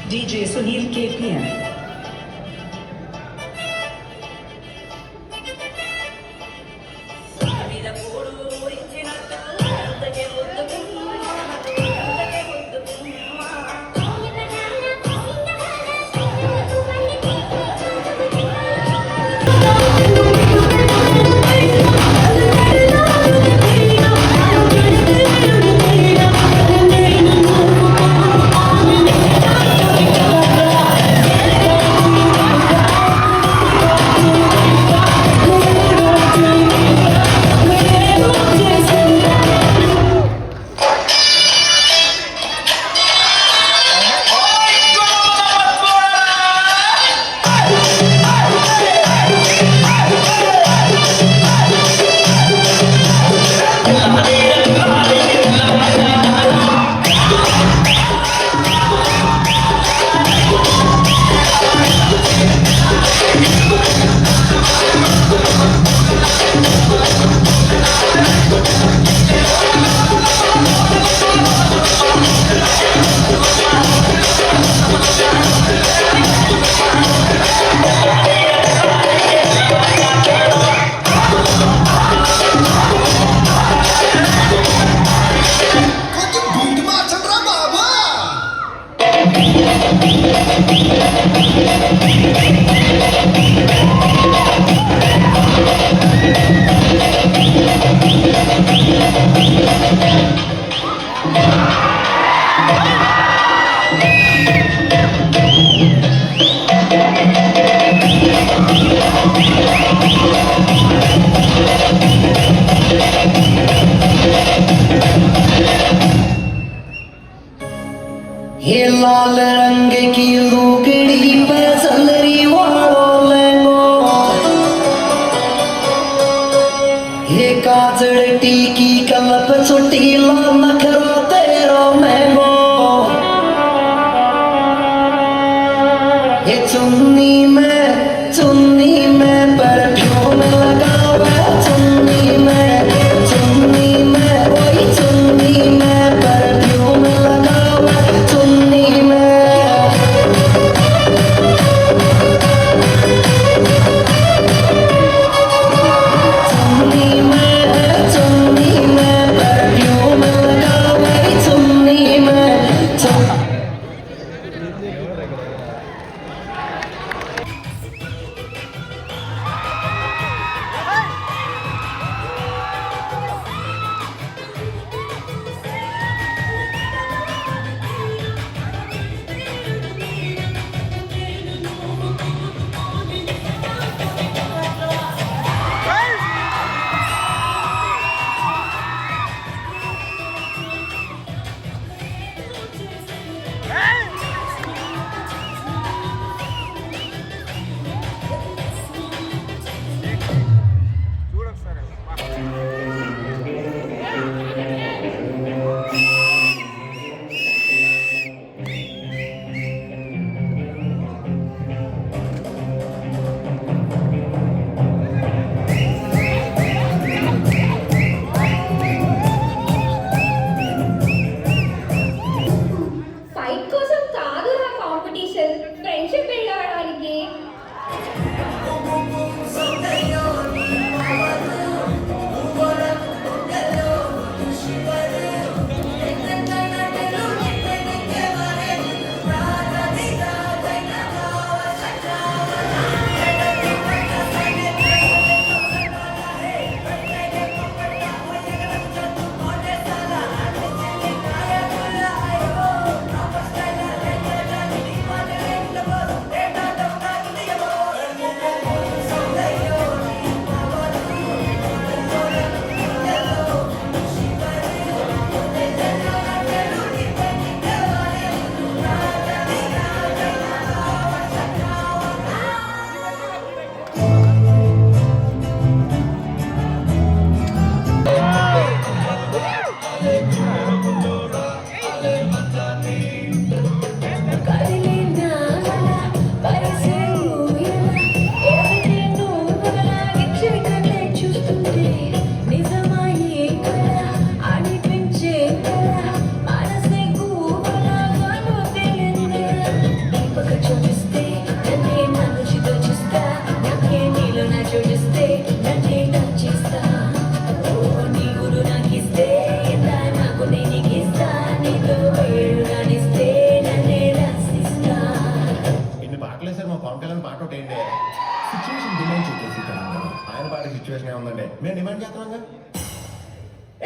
DJ Sunil KPM. ये लाल रंग की लुगड़ी पे सलरी वालों लेंगो, ये काजड़ी की कलप छुट्टी ला नखरो तेरो महंगो, ये चुन्नी में परफ्यूम लगावे, चुन्नी में वही चुन्नी में परफ्यूम लगावे, चुन्नी में परफ्यूम लगावे। డిమాండ్ చూపేసి ఆయన పాడే సిచ్యువేషన్ ఏముందండి మేము డిమాండ్ చేస్తాం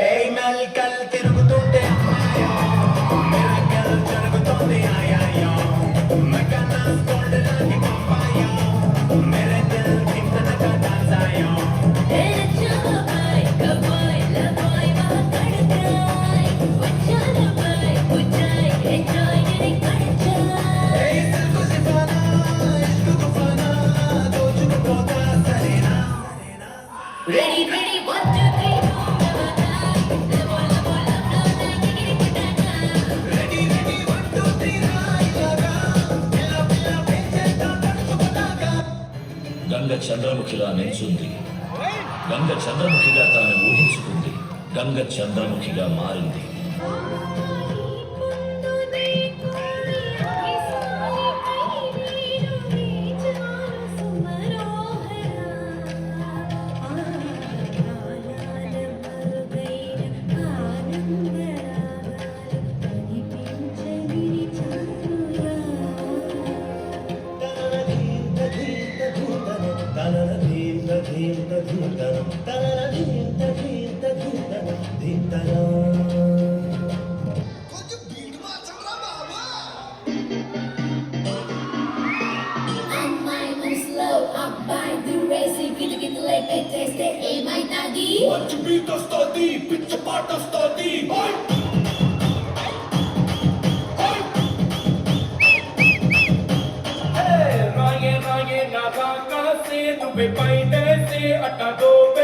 ఏ మెల్కల్ తిరుగుతుంటే మెరకల్ జరుగుతుంది ఆయాయో మెకనాస్ గోల్డ్ లాగి పంపాయో मेरे दिल कितना का दासायो तेरे चाह भाई कबाई लगाई वहाँ कड़काई बचाना भाई बुझाई enjoy तेरी कड़चाई ए दिल को सिफाना इश्क तूफाना दो चुप पोता सरेना ready ready 1 2 3 labo labo labo गिरी कुटाना रेडी रेडी 1 2 3 राई लगा पिला पिला पेचे तड़को बतागा గంగ చంద్రముఖిలా నిల్చుంది గంగ చంద్రముఖిగా తాను ఊహించుకుంది గంగ చంద్రముఖిగా మారింది ఏమైతాది మంచి బీట్ వస్తోంది పిచ్చ పాట వస్తోంది రాగే రాగే నా కాకా సే నువ్వే పైనే సే అట్టా దోబే